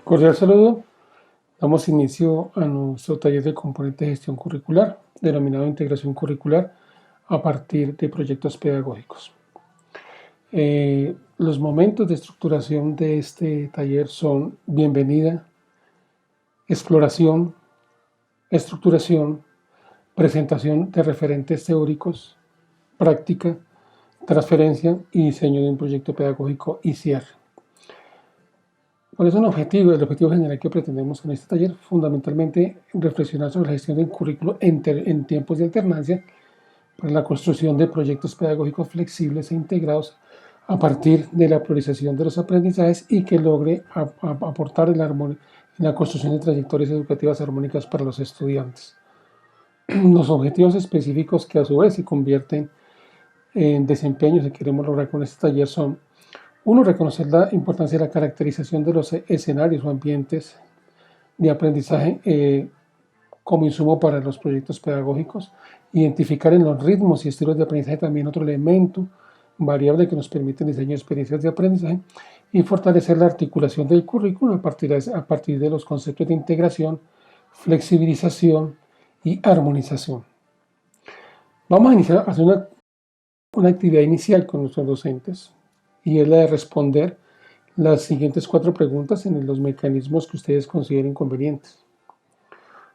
Cordial saludo. Damos inicio a nuestro taller de componente de gestión curricular, denominado integración curricular, a partir de proyectos pedagógicos. Los momentos de estructuración de este taller son bienvenida, exploración, estructuración, presentación de referentes teóricos, práctica, transferencia y diseño de un proyecto pedagógico y cierre. ¿Cuál es el objetivo general que pretendemos en este taller? Fundamentalmente, reflexionar sobre la gestión del currículo en tiempos de alternancia para la construcción de proyectos pedagógicos flexibles e integrados a partir de la priorización de los aprendizajes y que logre aportar en la construcción de trayectorias educativas armónicas para los estudiantes. Los objetivos específicos que a su vez se convierten en desempeños que queremos lograr con este taller son: 1. Reconocer la importancia de la caracterización de los escenarios o ambientes de aprendizaje como insumo para los proyectos pedagógicos. Identificar en los ritmos y estilos de aprendizaje también otro elemento variable que nos permite el diseño de experiencias de aprendizaje. Y fortalecer la articulación del currículo a partir de los conceptos de integración, flexibilización y armonización. Vamos a iniciar a hacer una actividad inicial con nuestros docentes, y es la de responder las siguientes 4 preguntas en los mecanismos que ustedes consideren convenientes.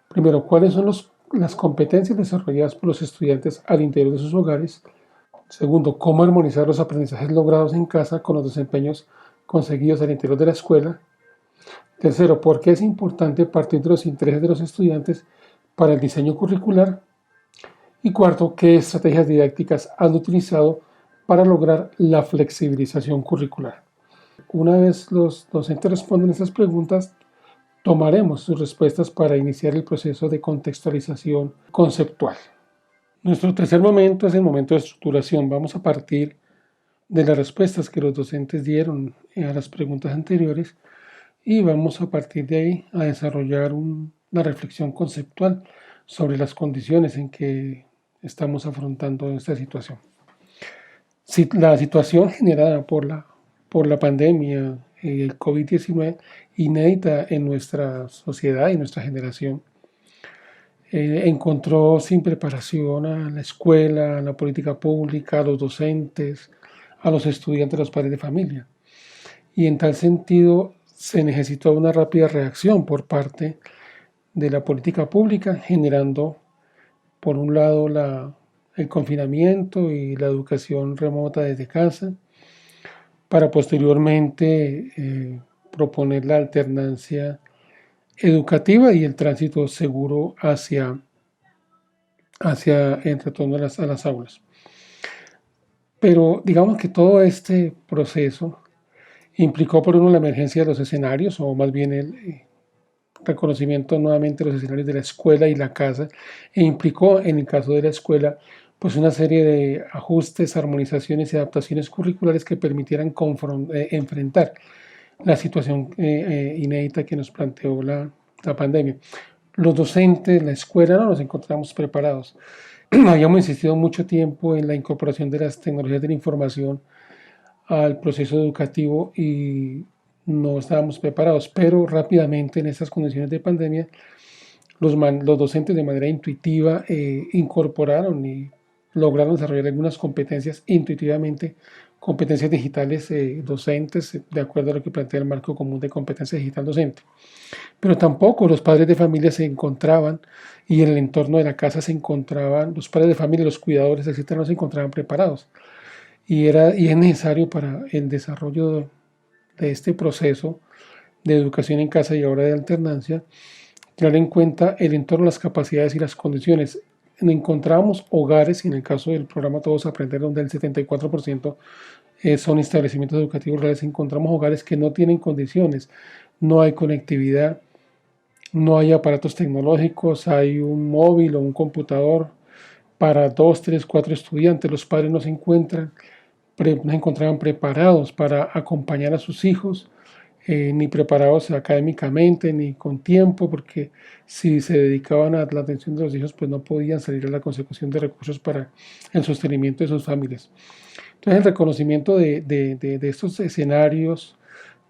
Primero, ¿cuáles son las competencias desarrolladas por los estudiantes al interior de sus hogares? Segundo, ¿cómo armonizar los aprendizajes logrados en casa con los desempeños conseguidos al interior de la escuela? Tercero, ¿por qué es importante partir de los intereses de los estudiantes para el diseño curricular? Y cuarto, ¿qué estrategias didácticas han utilizado para lograr la flexibilización curricular? Una vez los docentes responden estas preguntas, tomaremos sus respuestas para iniciar el proceso de contextualización conceptual. Nuestro tercer momento es el momento de estructuración. Vamos a partir de las respuestas que los docentes dieron a las preguntas anteriores y vamos a partir de ahí a desarrollar una reflexión conceptual sobre las condiciones en que estamos afrontando esta situación. La situación generada por la pandemia, el COVID-19, inédita en nuestra sociedad y nuestra generación, encontró sin preparación a la escuela, a la política pública, a los docentes, a los estudiantes, a los padres de familia. Y en tal sentido se necesitó una rápida reacción por parte de la política pública, generando, por un lado, el confinamiento y la educación remota desde casa, para posteriormente proponer la alternancia educativa y el tránsito seguro hacia el retorno a las aulas. Pero digamos que todo este proceso implicó por uno la emergencia de los escenarios, o más bien el reconocimiento nuevamente de los escenarios de la escuela y la casa, e implicó en el caso de la escuela pues una serie de ajustes, armonizaciones y adaptaciones curriculares que permitieran enfrentar la situación inédita que nos planteó la pandemia. Los docentes, la escuela, no nos encontramos preparados. Habíamos insistido mucho tiempo en la incorporación de las tecnologías de la información al proceso educativo y no estábamos preparados, pero rápidamente en estas condiciones de pandemia los docentes de manera intuitiva incorporaron y lograron desarrollar algunas competencias intuitivamente, competencias digitales docentes, de acuerdo a lo que plantea el marco común de competencia digital docente. Pero tampoco los padres de familia se encontraban, y en el entorno de la casa se encontraban, los padres de familia, los cuidadores, etcétera, no se encontraban preparados. Y es necesario para el desarrollo de este proceso de educación en casa y ahora de alternancia, tener en cuenta el entorno, las capacidades y las condiciones. Encontramos hogares, y en el caso del programa Todos Aprender, donde el 74% son establecimientos educativos rurales, encontramos hogares que no tienen condiciones, no hay conectividad, no hay aparatos tecnológicos, hay un móvil o un computador para 2, 3, 4 estudiantes. Los padres no se encontraban preparados para acompañar a sus hijos, ni preparados académicamente, ni con tiempo, porque si se dedicaban a la atención de los hijos, pues no podían salir a la consecución de recursos para el sostenimiento de sus familias. Entonces, el reconocimiento de estos escenarios,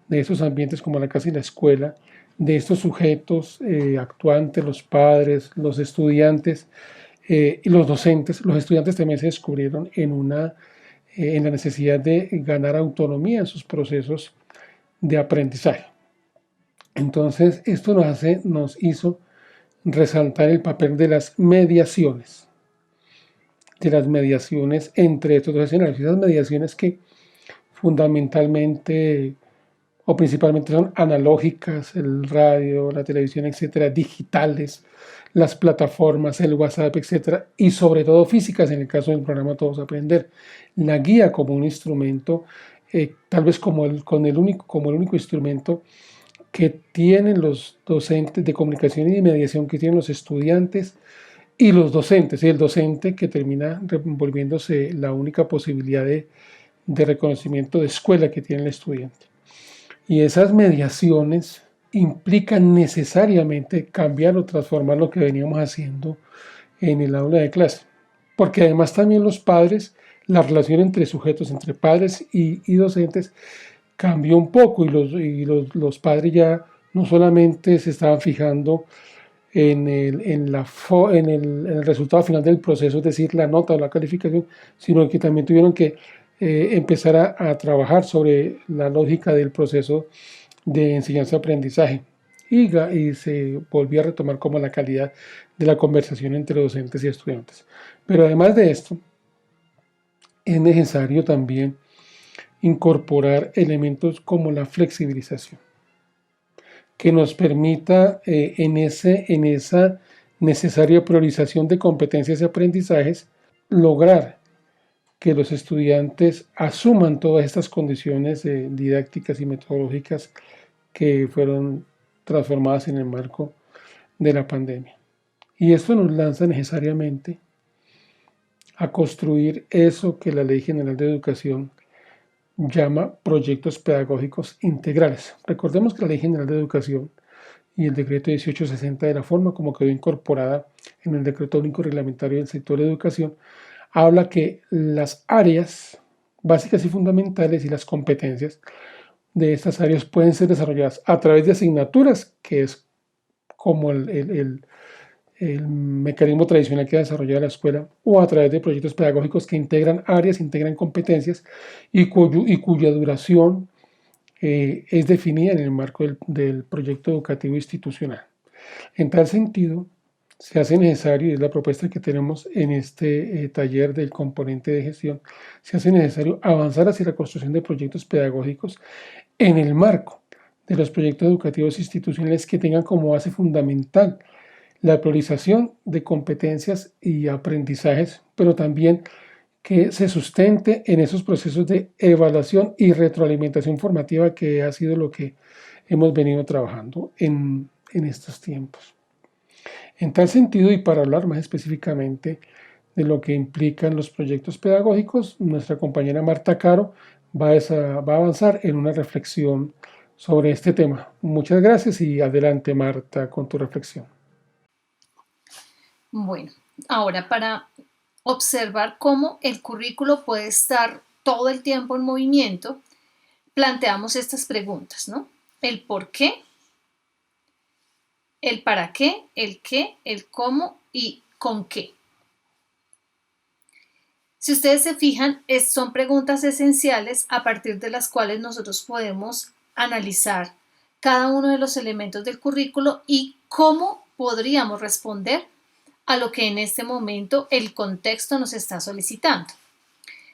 de estos ambientes como la casa y la escuela, de estos sujetos actuantes, los padres, los estudiantes y los docentes. Los estudiantes también se descubrieron en la necesidad de ganar autonomía en sus procesos de aprendizaje. Entonces, esto nos hizo resaltar el papel de las mediaciones entre estos dos escenarios, esas mediaciones que fundamentalmente o principalmente son analógicas, el radio, la televisión, etcétera, digitales, las plataformas, el WhatsApp, etcétera, y sobre todo físicas en el caso del programa Todos Aprender. La guía como un instrumento, tal vez como el único instrumento que tienen los docentes de comunicación y de mediación, que tienen los estudiantes y los docentes, y el docente que termina volviéndose la única posibilidad de reconocimiento de escuela que tiene el estudiante. Y esas mediaciones implican necesariamente cambiar o transformar lo que veníamos haciendo en el aula de clase. Porque además también los padres, la relación entre sujetos, entre padres y docentes, cambió un poco y los padres ya no solamente se estaban fijando en el resultado final del proceso, es decir, la nota o la calificación, sino que también tuvieron que empezar a trabajar sobre la lógica del proceso de enseñanza-aprendizaje y se volvió a retomar como la calidad de la conversación entre docentes y estudiantes. Pero además de esto, es necesario también incorporar elementos como la flexibilización, que nos permita en esa necesaria priorización de competencias y aprendizajes lograr que los estudiantes asuman todas estas condiciones didácticas y metodológicas que fueron transformadas en el marco de la pandemia. Y esto nos lanza necesariamente a construir eso que la Ley General de Educación llama proyectos pedagógicos integrales. Recordemos que la Ley General de Educación y el decreto 1860, de la forma como quedó incorporada en el decreto único reglamentario del sector de educación, habla que las áreas básicas y fundamentales y las competencias de estas áreas pueden ser desarrolladas a través de asignaturas, que es como el mecanismo tradicional que ha desarrollado la escuela, o a través de proyectos pedagógicos que integran áreas, integran competencias y cuya duración es definida en el marco del proyecto educativo institucional. En tal sentido, se hace necesario, y es la propuesta que tenemos en este taller del componente de gestión, se hace necesario avanzar hacia la construcción de proyectos pedagógicos en el marco de los proyectos educativos institucionales que tengan como base fundamental la priorización de competencias y aprendizajes, pero también que se sustente en esos procesos de evaluación y retroalimentación formativa, que ha sido lo que hemos venido trabajando en estos tiempos. En tal sentido, y para hablar más específicamente de lo que implican los proyectos pedagógicos, nuestra compañera Marta Caro va a avanzar en una reflexión sobre este tema. Muchas gracias y adelante, Marta, con tu reflexión. Bueno, ahora para observar cómo el currículo puede estar todo el tiempo en movimiento, planteamos estas preguntas, ¿no? El por qué, el para qué, el cómo y con qué. Si ustedes se fijan, son preguntas esenciales a partir de las cuales nosotros podemos analizar cada uno de los elementos del currículo y cómo podríamos responder a lo que en este momento el contexto nos está solicitando.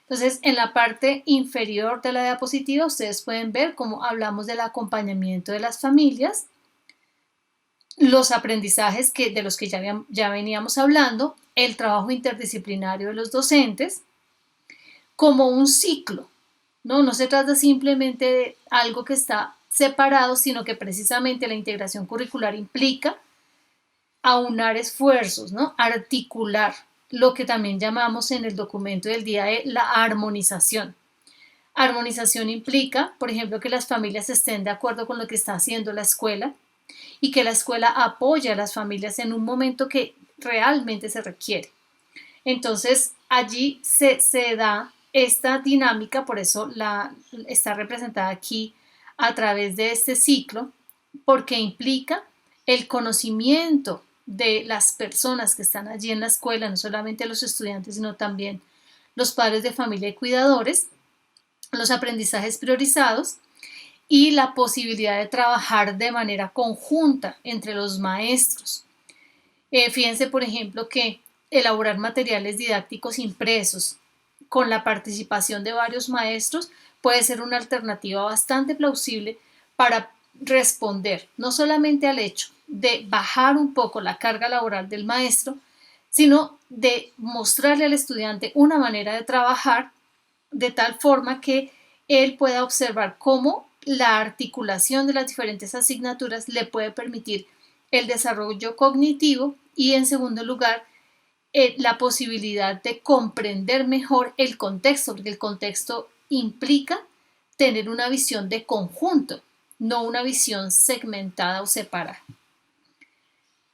Entonces, en la parte inferior de la diapositiva, ustedes pueden ver cómo hablamos del acompañamiento de las familias, los aprendizajes de los que ya veníamos hablando, el trabajo interdisciplinario de los docentes, como un ciclo, ¿no? No se trata simplemente de algo que está separado, sino que precisamente la integración curricular implica aunar esfuerzos, ¿no? Articular lo que también llamamos en el documento del día la armonización. Armonización implica, por ejemplo, que las familias estén de acuerdo con lo que está haciendo la escuela y que la escuela apoye a las familias en un momento que realmente se requiere. Entonces, allí se da esta dinámica, por eso está representada aquí a través de este ciclo, porque implica el conocimiento de las personas que están allí en la escuela, no solamente los estudiantes, sino también los padres de familia y cuidadores, los aprendizajes priorizados y la posibilidad de trabajar de manera conjunta entre los maestros. Fíjense, por ejemplo, que elaborar materiales didácticos impresos con la participación de varios maestros puede ser una alternativa bastante plausible para responder no solamente al hecho de bajar un poco la carga laboral del maestro, sino de mostrarle al estudiante una manera de trabajar de tal forma que él pueda observar cómo la articulación de las diferentes asignaturas le puede permitir el desarrollo cognitivo y, en segundo lugar, la posibilidad de comprender mejor el contexto, porque el contexto implica tener una visión de conjunto, no una visión segmentada o separada.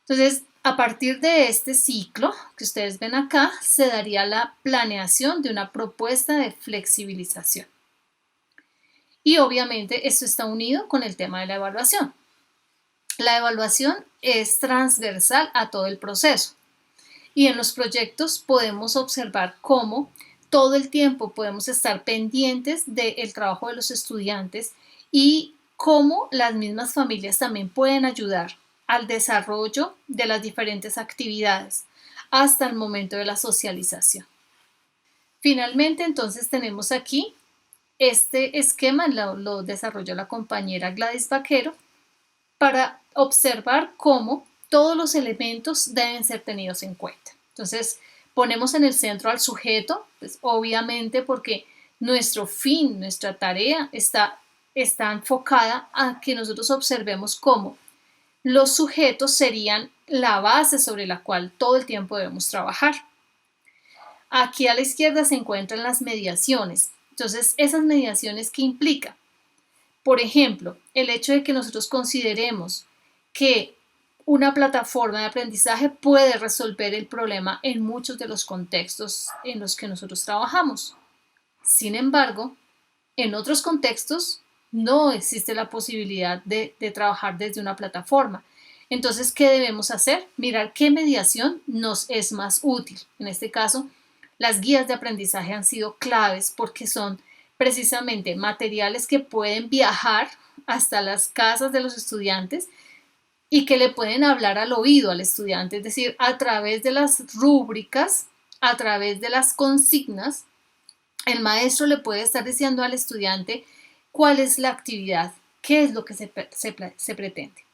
Entonces, a partir de este ciclo que ustedes ven acá, se daría la planeación de una propuesta de flexibilización. Y obviamente esto está unido con el tema de la evaluación. La evaluación es transversal a todo el proceso. Y en los proyectos podemos observar cómo todo el tiempo podemos estar pendientes del trabajo de los estudiantes y cómo las mismas familias también pueden ayudar al desarrollo de las diferentes actividades hasta el momento de la socialización. Finalmente, entonces tenemos aquí este esquema, lo desarrolló la compañera Gladys Vaquero, para observar cómo todos los elementos deben ser tenidos en cuenta. Entonces, ponemos en el centro al sujeto, pues obviamente porque nuestro fin, nuestra tarea está enfocada a que nosotros observemos cómo los sujetos serían la base sobre la cual todo el tiempo debemos trabajar. Aquí a la izquierda se encuentran las mediaciones. Entonces, esas mediaciones, ¿qué implica? Por ejemplo, el hecho de que nosotros consideremos que una plataforma de aprendizaje puede resolver el problema en muchos de los contextos en los que nosotros trabajamos. Sin embargo, en otros contextos no existe la posibilidad de trabajar desde una plataforma. Entonces, ¿qué debemos hacer? Mirar qué mediación nos es más útil. En este caso, las guías de aprendizaje han sido claves porque son precisamente materiales que pueden viajar hasta las casas de los estudiantes y que le pueden hablar al oído al estudiante, es decir, a través de las rúbricas, a través de las consignas, el maestro le puede estar diciendo al estudiante cuál es la actividad, qué es lo que se pretende.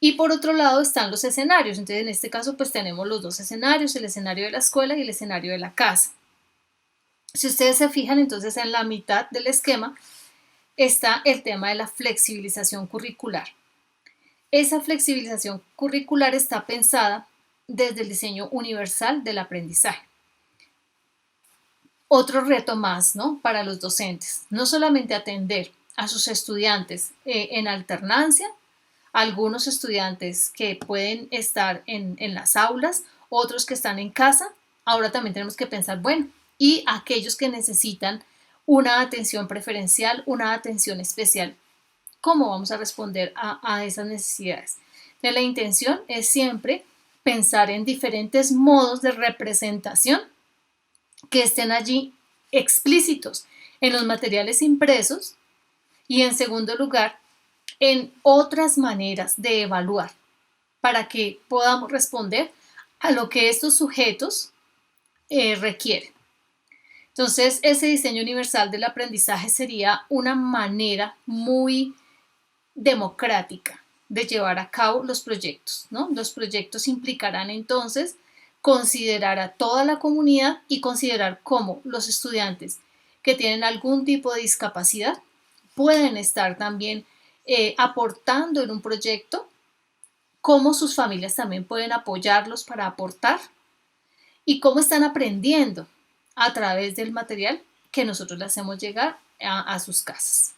Y por otro lado están los escenarios. Entonces, en este caso, pues tenemos los dos escenarios, el escenario de la escuela y el escenario de la casa. Si ustedes se fijan, entonces en la mitad del esquema está el tema de la flexibilización curricular. Esa flexibilización curricular está pensada desde el diseño universal del aprendizaje. Otro reto más, ¿no?, para los docentes, no solamente atender a sus estudiantes en alternancia, algunos estudiantes que pueden estar en las aulas, otros que están en casa. Ahora también tenemos que pensar, bueno, y aquellos que necesitan una atención preferencial, una atención especial, ¿cómo vamos a responder a esas necesidades? Entonces, la intención es siempre pensar en diferentes modos de representación que estén allí explícitos en los materiales impresos y, en segundo lugar, en otras maneras de evaluar para que podamos responder a lo que estos sujetos requieren. Entonces, ese diseño universal del aprendizaje sería una manera muy democrática de llevar a cabo los proyectos, ¿no? Los proyectos implicarán entonces considerar a toda la comunidad y considerar cómo los estudiantes que tienen algún tipo de discapacidad pueden estar también aportando en un proyecto, cómo sus familias también pueden apoyarlos para aportar y cómo están aprendiendo a través del material que nosotros le hacemos llegar a sus casas.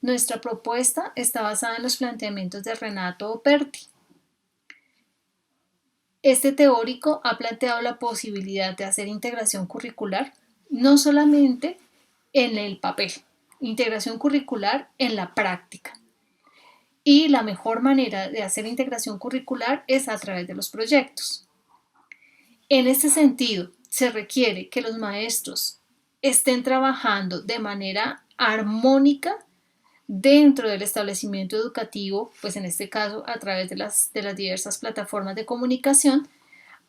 Nuestra propuesta está basada en los planteamientos de Renato Operti. Este teórico ha planteado la posibilidad de hacer integración curricular no solamente en el papel, integración curricular en la práctica. y la mejor manera de hacer integración curricular es a través de los proyectos. En este sentido, se requiere que los maestros estén trabajando de manera armónica dentro del establecimiento educativo, pues en este caso a través de las diversas plataformas de comunicación,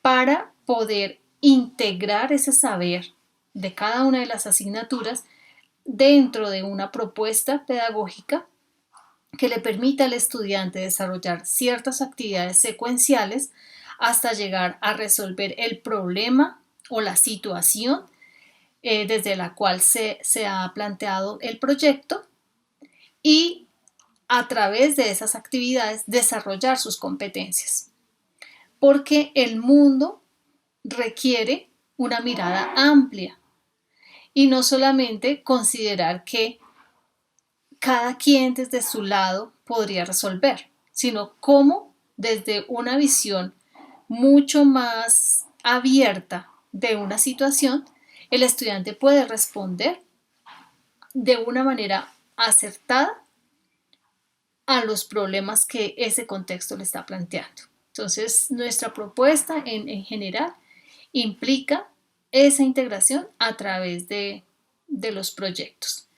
para poder integrar ese saber de cada una de las asignaturas dentro de una propuesta pedagógica que le permita al estudiante desarrollar ciertas actividades secuenciales hasta llegar a resolver el problema o la situación desde la cual se ha planteado el proyecto, y a través de esas actividades desarrollar sus competencias. Porque el mundo requiere una mirada amplia y no solamente considerar que cada quien desde su lado podría resolver, sino cómo desde una visión mucho más abierta de una situación, el estudiante puede responder de una manera acertada a los problemas que ese contexto le está planteando. Entonces, nuestra propuesta en general implica esa integración a través de los proyectos.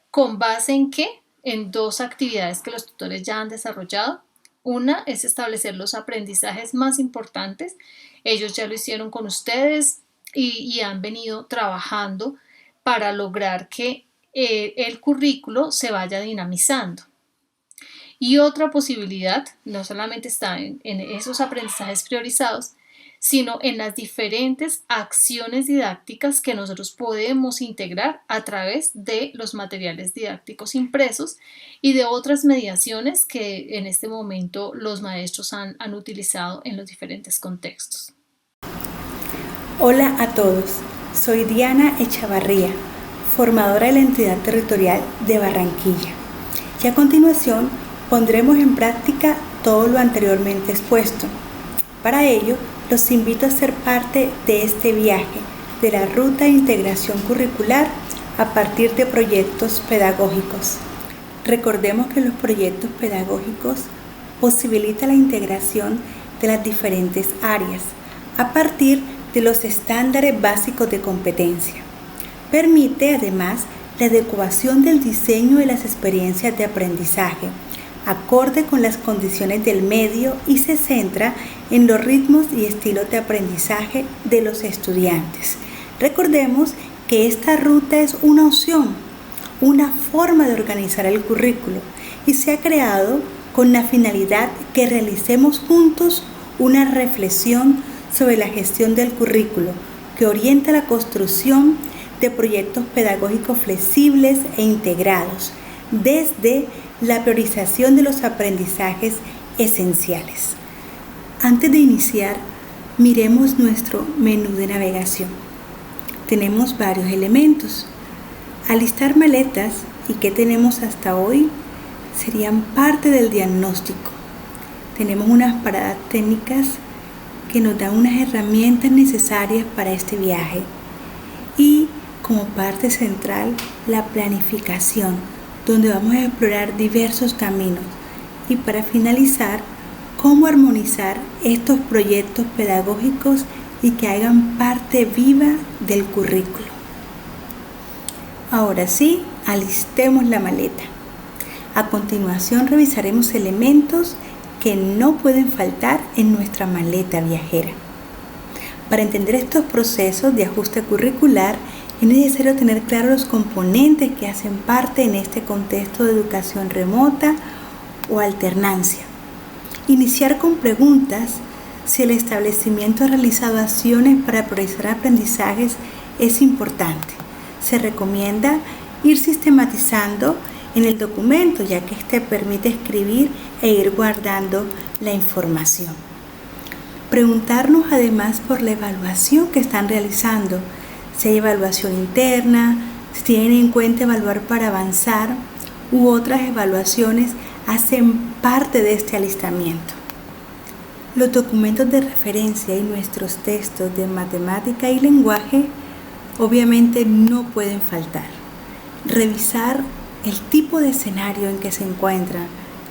¿Con base en qué? En dos actividades que los tutores ya han desarrollado. Una es establecer los aprendizajes más importantes. Ellos ya lo hicieron con ustedes y han venido trabajando para lograr que el currículo se vaya dinamizando. Y otra posibilidad no solamente está en esos aprendizajes priorizados, sino en las diferentes acciones didácticas que nosotros podemos integrar a través de los materiales didácticos impresos y de otras mediaciones que en este momento los maestros han utilizado en los diferentes contextos. Hola a todos, soy Diana Echavarría, formadora de la entidad territorial de Barranquilla. Y a continuación pondremos en práctica todo lo anteriormente expuesto. Para ello, los invito a ser parte de este viaje de la ruta de integración curricular a partir de proyectos pedagógicos. Recordemos que los proyectos pedagógicos posibilitan la integración de las diferentes áreas a partir de los estándares básicos de competencia. Permite además la adecuación del diseño de las experiencias de aprendizaje acorde con las condiciones del medio y se centra en los ritmos y estilos de aprendizaje de los estudiantes. Recordemos que esta ruta es una opción, una forma de organizar el currículo y se ha creado con la finalidad que realicemos juntos una reflexión sobre la gestión del currículo que orienta la construcción de proyectos pedagógicos flexibles e integrados desde la priorización de los aprendizajes esenciales. Antes de iniciar, miremos nuestro menú de navegación. Tenemos varios elementos. Alistar maletas y qué tenemos hasta hoy serían parte del diagnóstico. Tenemos unas paradas técnicas que nos dan unas herramientas necesarias para este viaje y como parte central la planificación, donde vamos a explorar diversos caminos y para finalizar, cómo armonizar estos proyectos pedagógicos y que hagan parte viva del currículo. Ahora sí, alistemos la maleta. A continuación revisaremos elementos que no pueden faltar en nuestra maleta viajera. Para entender estos procesos de ajuste curricular, es necesario tener claros los componentes que hacen parte en este contexto de educación remota o alternancia. Iniciar con preguntas si el establecimiento ha realizado acciones para priorizar aprendizajes es importante. Se recomienda ir sistematizando en el documento, ya que este permite escribir e ir guardando la información. Preguntarnos además por la evaluación que están realizando, si hay evaluación interna, si tienen en cuenta evaluar para avanzar u otras evaluaciones hacen parte de este alistamiento. Los documentos de referencia y nuestros textos de matemática y lenguaje obviamente no pueden faltar. Revisar el tipo de escenario en que se encuentran,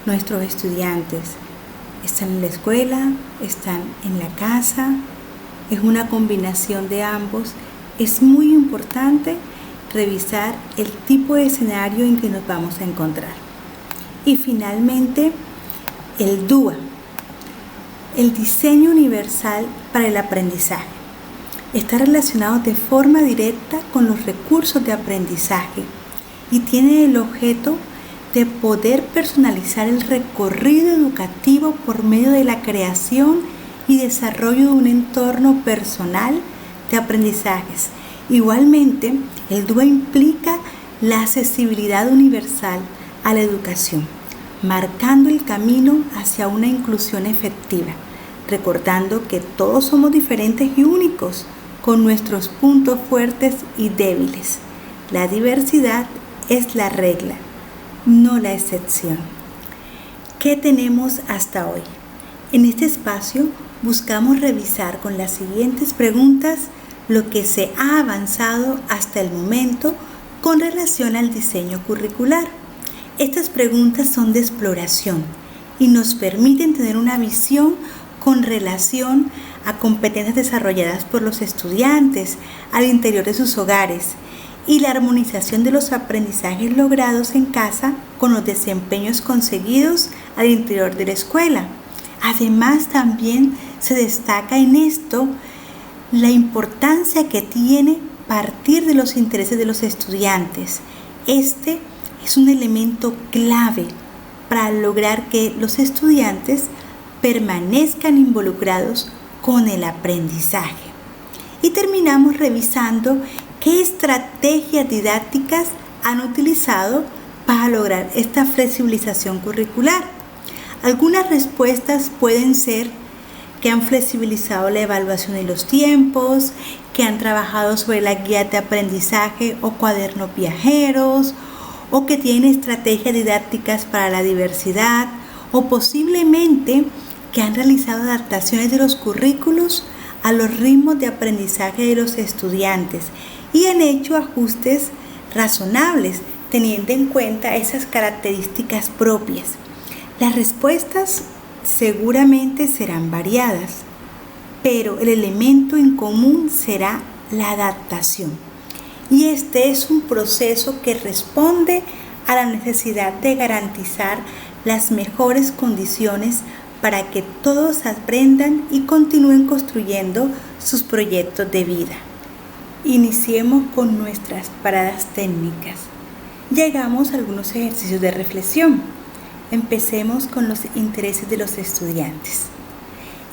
nuestros estudiantes? ¿Están en la escuela? ¿Están en la casa? ¿Es una combinación de ambos? Es muy importante revisar el tipo de escenario en que nos vamos a encontrar. Y finalmente, el DUA, el diseño universal para el aprendizaje. Está relacionado de forma directa con los recursos de aprendizaje y tiene el objeto de poder personalizar el recorrido educativo por medio de la creación y desarrollo de un entorno personal de aprendizajes. Igualmente, el DUA implica la accesibilidad universal a la educación, marcando el camino hacia una inclusión efectiva, recordando que todos somos diferentes y únicos, con nuestros puntos fuertes y débiles. La diversidad es la regla, no la excepción. ¿Qué tenemos hasta hoy? En este espacio buscamos revisar con las siguientes preguntas lo que se ha avanzado hasta el momento con relación al diseño curricular. Estas preguntas son de exploración y nos permiten tener una visión con relación a competencias desarrolladas por los estudiantes al interior de sus hogares y la armonización de los aprendizajes logrados en casa con los desempeños conseguidos al interior de la escuela. Además, también se destaca en esto la importancia que tiene partir de los intereses de los estudiantes. Este es un elemento clave para lograr que los estudiantes permanezcan involucrados con el aprendizaje. Y terminamos revisando qué estrategias didácticas han utilizado para lograr esta flexibilización curricular. Algunas respuestas pueden ser que han flexibilizado la evaluación y los tiempos, que han trabajado sobre la guía de aprendizaje o cuadernos viajeros, o que tienen estrategias didácticas para la diversidad, o posiblemente que han realizado adaptaciones de los currículos a los ritmos de aprendizaje de los estudiantes y han hecho ajustes razonables teniendo en cuenta esas características propias. Las respuestas seguramente serán variadas, pero el elemento en común será la adaptación. Y este es un proceso que responde a la necesidad de garantizar las mejores condiciones para que todos aprendan y continúen construyendo sus proyectos de vida. Iniciemos con nuestras paradas técnicas. Llegamos a algunos ejercicios de reflexión. Empecemos con los intereses de los estudiantes.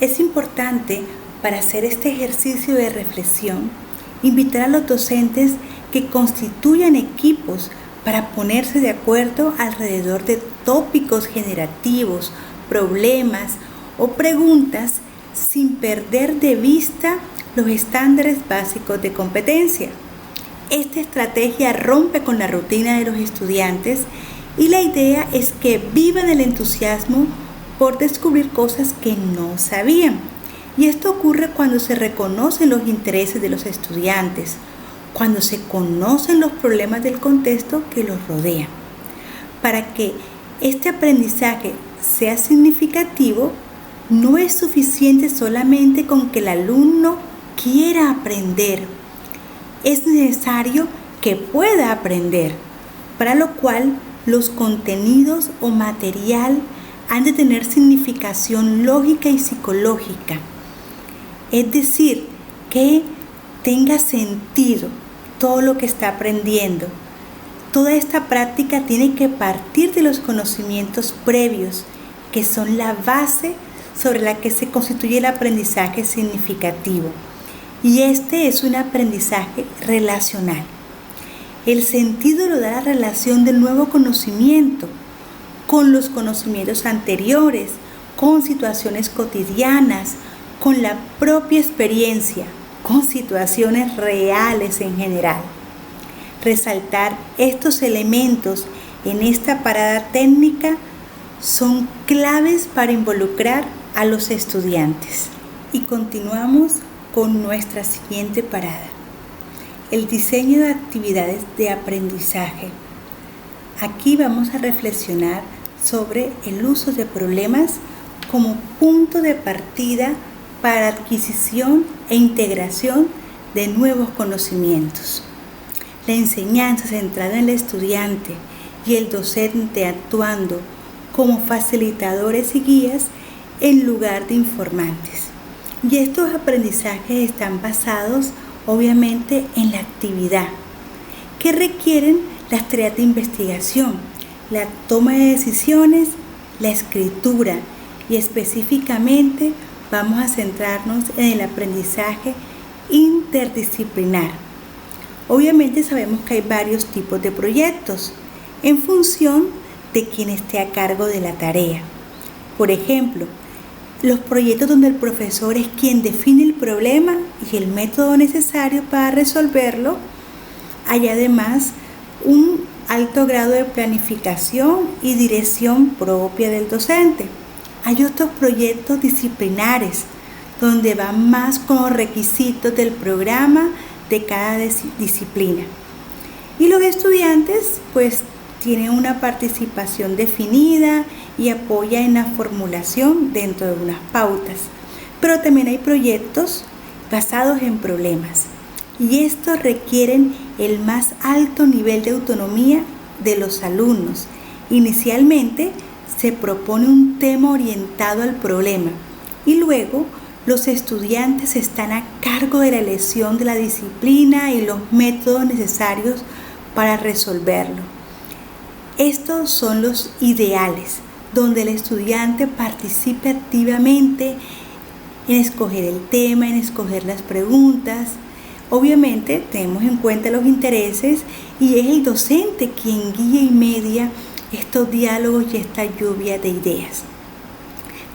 Es importante, para hacer este ejercicio de reflexión, invitar a los docentes que constituyan equipos para ponerse de acuerdo alrededor de tópicos generativos, problemas o preguntas sin perder de vista los estándares básicos de competencia. Esta estrategia rompe con la rutina de los estudiantes y la idea es que vivan el entusiasmo por descubrir cosas que no sabían. Y esto ocurre cuando se reconocen los intereses de los estudiantes, cuando se conocen los problemas del contexto que los rodea. Para que este aprendizaje sea significativo, no es suficiente solamente con que el alumno quiera aprender. Es necesario que pueda aprender, para lo cual los contenidos o material han de tener significación lógica y psicológica. Es decir, que tenga sentido todo lo que está aprendiendo. Toda esta práctica tiene que partir de los conocimientos previos, que son la base sobre la que se constituye el aprendizaje significativo. Y este es un aprendizaje relacional. El sentido lo da la relación del nuevo conocimiento con los conocimientos anteriores, con situaciones cotidianas, con la propia experiencia, con situaciones reales en general. Resaltar estos elementos en esta parada técnica son claves para involucrar a los estudiantes. Y continuamos con nuestra siguiente parada. El diseño de actividades de aprendizaje. Aquí vamos a reflexionar sobre el uso de problemas como punto de partida para la adquisición e integración de nuevos conocimientos. La enseñanza centrada en el estudiante y el docente actuando como facilitadores y guías en lugar de informantes. Y estos aprendizajes están basados obviamente en la actividad, que requieren las tareas de investigación, la toma de decisiones, la escritura, y específicamente vamos a centrarnos en el aprendizaje interdisciplinar. Obviamente sabemos que hay varios tipos de proyectos en función de quien esté a cargo de la tarea. Por ejemplo, los proyectos donde el profesor es quien define el problema y el método necesario para resolverlo. Hay además un alto grado de planificación y dirección propia del docente. Hay otros proyectos disciplinares donde van más con los requisitos del programa de cada disciplina. Y los estudiantes pues tienen una participación definida y apoya en la formulación dentro de unas pautas. Pero también hay proyectos basados en problemas y estos requieren el más alto nivel de autonomía de los alumnos. Inicialmente se propone un tema orientado al problema y luego los estudiantes están a cargo de la elección de la disciplina y los métodos necesarios para resolverlo. Estos son los ideales, donde el estudiante participe activamente en escoger el tema, en escoger las preguntas. Obviamente tenemos en cuenta los intereses y es el docente quien guía y media estos diálogos y esta lluvia de ideas.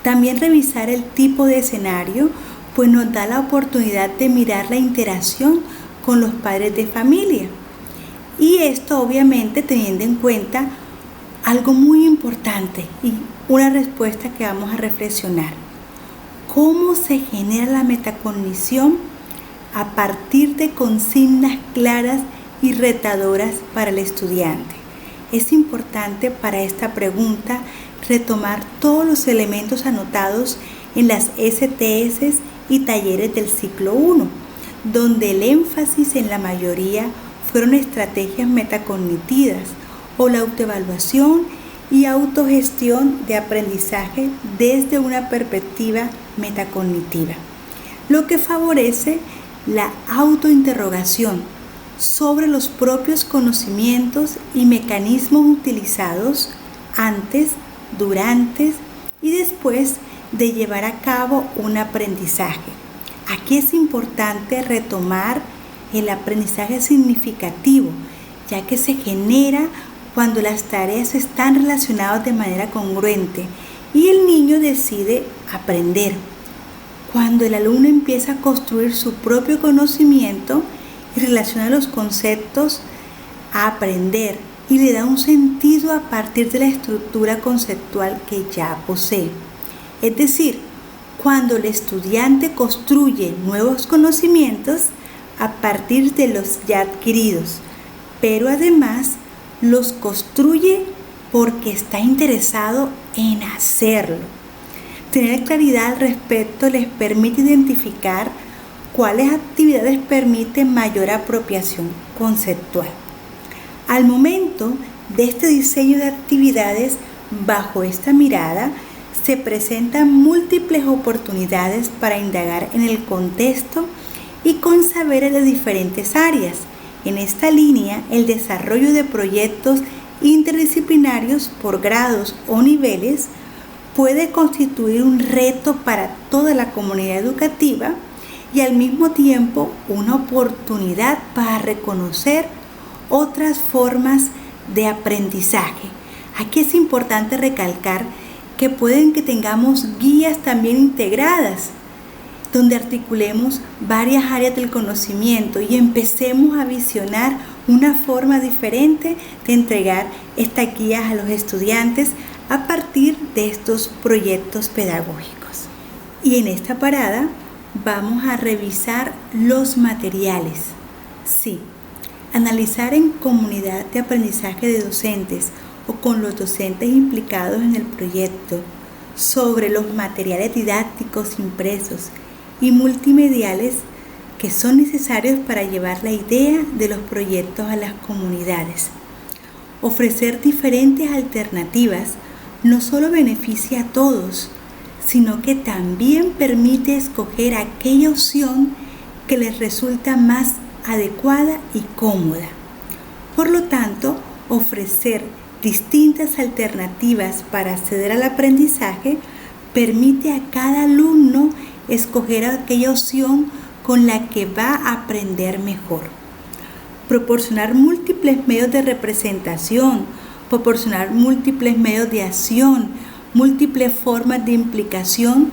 También revisar el tipo de escenario, pues nos da la oportunidad de mirar la interacción con los padres de familia. Y esto obviamente teniendo en cuenta algo muy importante y una respuesta que vamos a reflexionar. ¿Cómo se genera la metacognición? A partir de consignas claras y retadoras para el estudiante. Es importante para esta pregunta retomar todos los elementos anotados en las STS y talleres del ciclo 1, donde el énfasis en la mayoría fueron estrategias metacognitivas o la autoevaluación y autogestión de aprendizaje desde una perspectiva metacognitiva, lo que favorece la autointerrogación sobre los propios conocimientos y mecanismos utilizados antes, durante y después de llevar a cabo un aprendizaje. Aquí es importante retomar el aprendizaje significativo, ya que se genera cuando las tareas están relacionadas de manera congruente y el niño decide aprender. Cuando el alumno empieza a construir su propio conocimiento y relaciona los conceptos a aprender y le da un sentido a partir de la estructura conceptual que ya posee. Es decir, cuando el estudiante construye nuevos conocimientos a partir de los ya adquiridos, pero además los construye porque está interesado en hacerlo. Tener claridad al respecto les permite identificar cuáles actividades permiten mayor apropiación conceptual. Al momento de este diseño de actividades, bajo esta mirada, se presentan múltiples oportunidades para indagar en el contexto y con saberes de diferentes áreas. En esta línea, el desarrollo de proyectos interdisciplinarios por grados o niveles puede constituir un reto para toda la comunidad educativa y al mismo tiempo una oportunidad para reconocer otras formas de aprendizaje. Aquí es importante recalcar que pueden que tengamos guías también integradas, donde articulemos varias áreas del conocimiento y empecemos a visionar una forma diferente de entregar estas guías a los estudiantes a partir de estos proyectos pedagógicos. Y en esta parada vamos a revisar los materiales. Sí, analizar en comunidad de aprendizaje de docentes o con los docentes implicados en el proyecto sobre los materiales didácticos impresos y multimediales que son necesarios para llevar la idea de los proyectos a las comunidades. Ofrecer diferentes alternativas no solo beneficia a todos, sino que también permite escoger aquella opción que les resulta más adecuada y cómoda. Por lo tanto, ofrecer distintas alternativas para acceder al aprendizaje permite a cada alumno escoger aquella opción con la que va a aprender mejor. Proporcionar múltiples medios de representación, proporcionar múltiples medios de acción, múltiples formas de implicación,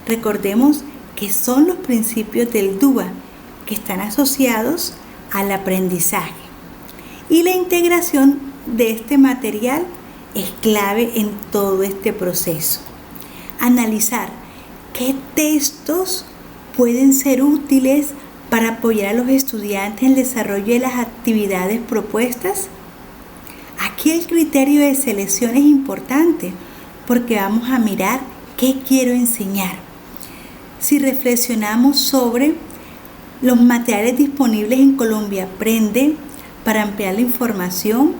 recordemos que son los principios del DUA que están asociados al aprendizaje. Y la integración de este material es clave en todo este proceso. Analizar qué textos pueden ser útiles para apoyar a los estudiantes en el desarrollo de las actividades propuestas. Aquí el criterio de selección es importante porque vamos a mirar qué quiero enseñar. Si reflexionamos sobre los materiales disponibles en Colombia Aprende para ampliar la información,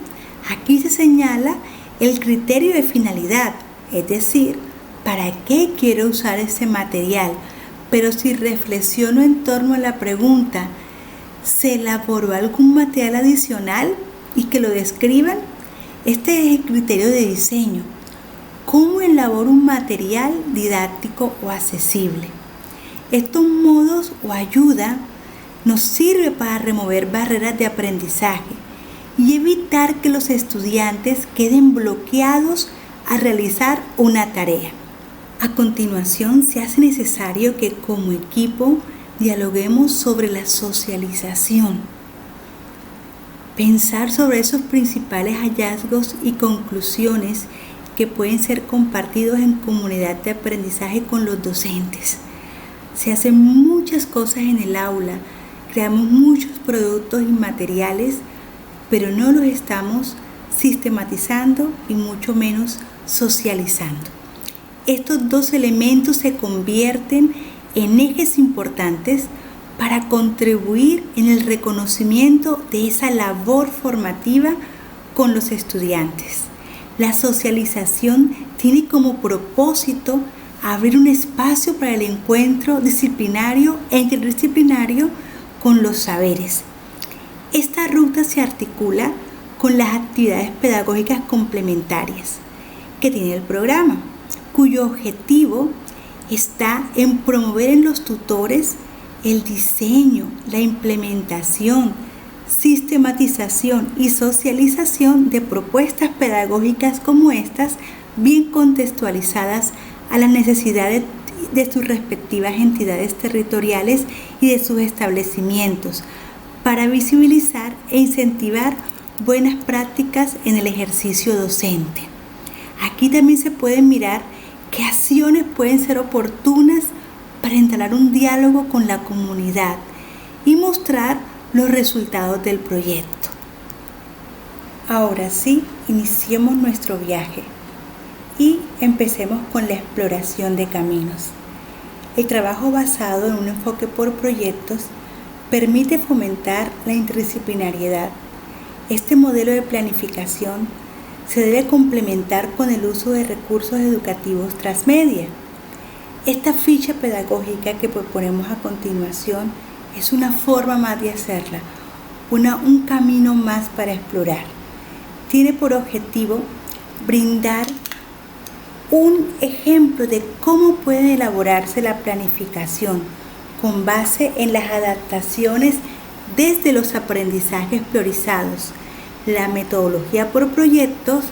aquí se señala el criterio de finalidad, es decir, ¿para qué quiero usar ese material? Pero si reflexiono en torno a la pregunta, ¿se elaboró algún material adicional y que lo describan? Este es el criterio de diseño. ¿Cómo elaboro un material didáctico o accesible? Estos modos o ayuda nos sirve para remover barreras de aprendizaje y evitar que los estudiantes queden bloqueados a realizar una tarea. A continuación, se hace necesario que como equipo dialoguemos sobre la socialización. Pensar sobre esos principales hallazgos y conclusiones que pueden ser compartidos en comunidad de aprendizaje con los docentes. Se hacen muchas cosas en el aula, creamos muchos productos y materiales, pero no los estamos sistematizando y mucho menos socializando. Estos dos elementos se convierten en ejes importantes para contribuir en el reconocimiento de esa labor formativa con los estudiantes. La socialización tiene como propósito abrir un espacio para el encuentro disciplinario e interdisciplinario con los saberes. Esta ruta se articula con las actividades pedagógicas complementarias que tiene el programa, cuyo objetivo está en promover en los tutores el diseño, la implementación, sistematización y socialización de propuestas pedagógicas como estas, bien contextualizadas a las necesidades de sus respectivas entidades territoriales y de sus establecimientos, para visibilizar e incentivar buenas prácticas en el ejercicio docente. Aquí también se puede mirar qué acciones pueden ser oportunas para entablar un diálogo con la comunidad y mostrar los resultados del proyecto. Ahora sí, iniciemos nuestro viaje y empecemos con la exploración de caminos. El trabajo basado en un enfoque por proyectos permite fomentar la interdisciplinariedad. Este modelo de planificación se debe complementar con el uso de recursos educativos transmedia. Esta ficha pedagógica que proponemos a continuación es una forma más de hacerla, un camino más para explorar. Tiene por objetivo brindar un ejemplo de cómo puede elaborarse la planificación con base en las adaptaciones desde los aprendizajes priorizados, la metodología por proyectos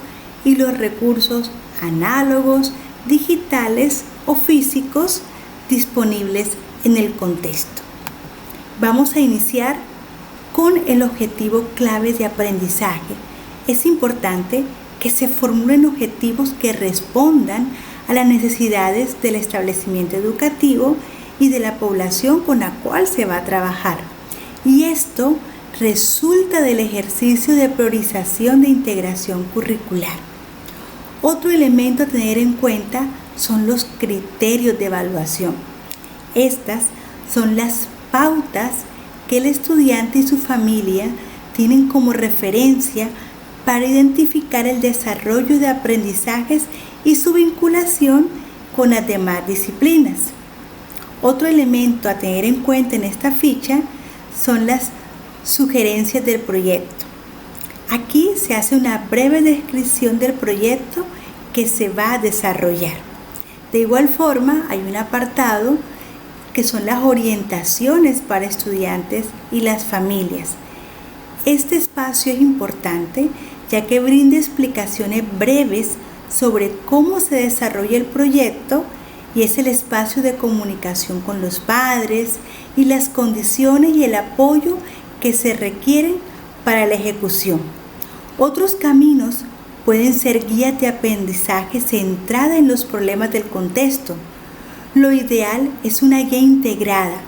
y los recursos análogos, digitales o físicos disponibles en el contexto. Vamos a iniciar con el objetivo clave de aprendizaje. Es importante que se formulen objetivos que respondan a las necesidades del establecimiento educativo y de la población con la cual se va a trabajar. Y esto resulta del ejercicio de priorización de integración curricular. Otro elemento a tener en cuenta son los criterios de evaluación. Estas son las pautas que el estudiante y su familia tienen como referencia para identificar el desarrollo de aprendizajes y su vinculación con las demás disciplinas. Otro elemento a tener en cuenta en esta ficha son las sugerencias del proyecto. Aquí se hace una breve descripción del proyecto que se va a desarrollar. De igual forma, hay un apartado que son las orientaciones para estudiantes y las familias. Este espacio es importante ya que brinda explicaciones breves sobre cómo se desarrolla el proyecto y es el espacio de comunicación con los padres y las condiciones y el apoyo que se requieren para la ejecución. Otros caminos pueden ser guías de aprendizaje centrada en los problemas del contexto. Lo ideal es una guía integrada,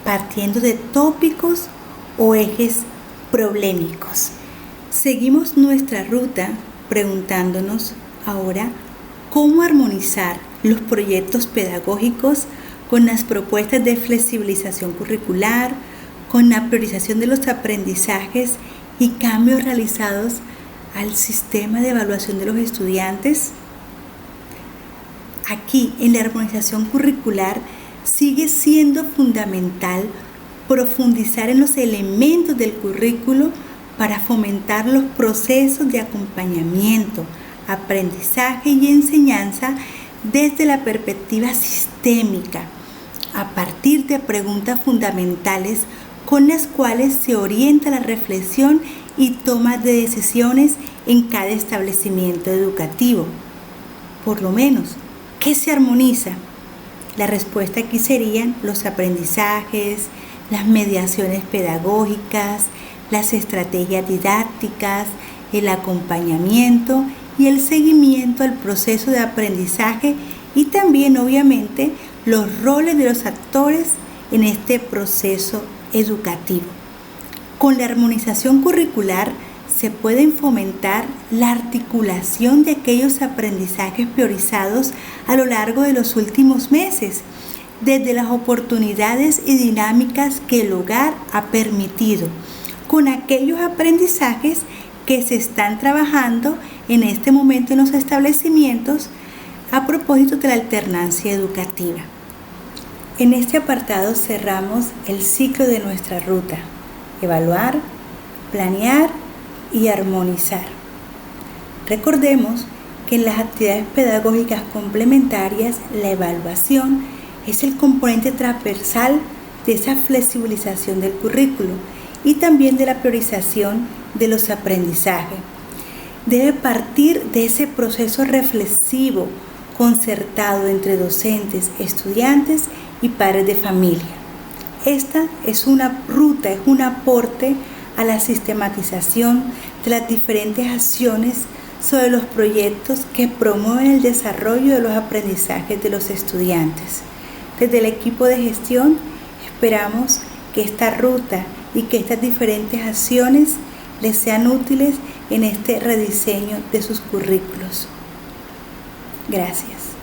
partiendo de tópicos o ejes problemáticos. Seguimos nuestra ruta preguntándonos ahora cómo armonizar los proyectos pedagógicos con las propuestas de flexibilización curricular, con la priorización de los aprendizajes y cambios realizados al sistema de evaluación de los estudiantes. Aquí, en la armonización curricular, sigue siendo fundamental profundizar en los elementos del currículo para fomentar los procesos de acompañamiento, aprendizaje y enseñanza desde la perspectiva sistémica, a partir de preguntas fundamentales con las cuales se orienta la reflexión y toma de decisiones en cada establecimiento educativo. Por lo menos, ¿qué se armoniza? La respuesta aquí serían los aprendizajes, las mediaciones pedagógicas, las estrategias didácticas, el acompañamiento y el seguimiento al proceso de aprendizaje y también, obviamente, los roles de los actores en este proceso educativo. Con la armonización curricular se pueden fomentar la articulación de aquellos aprendizajes priorizados a lo largo de los últimos meses, desde las oportunidades y dinámicas que el hogar ha permitido, con aquellos aprendizajes que se están trabajando en este momento en los establecimientos a propósito de la alternancia educativa. En este apartado cerramos el ciclo de nuestra ruta: evaluar, planear y armonizar. Recordemos que en las actividades pedagógicas complementarias, la evaluación es el componente transversal de esa flexibilización del currículo y también de la priorización de los aprendizajes. Debe partir de ese proceso reflexivo, concertado entre docentes, estudiantes y padres de familia. Esta es una ruta, es un aporte a la sistematización de las diferentes acciones sobre los proyectos que promueven el desarrollo de los aprendizajes de los estudiantes. Desde el equipo de gestión esperamos que esta ruta y que estas diferentes acciones les sean útiles en este rediseño de sus currículos. Gracias.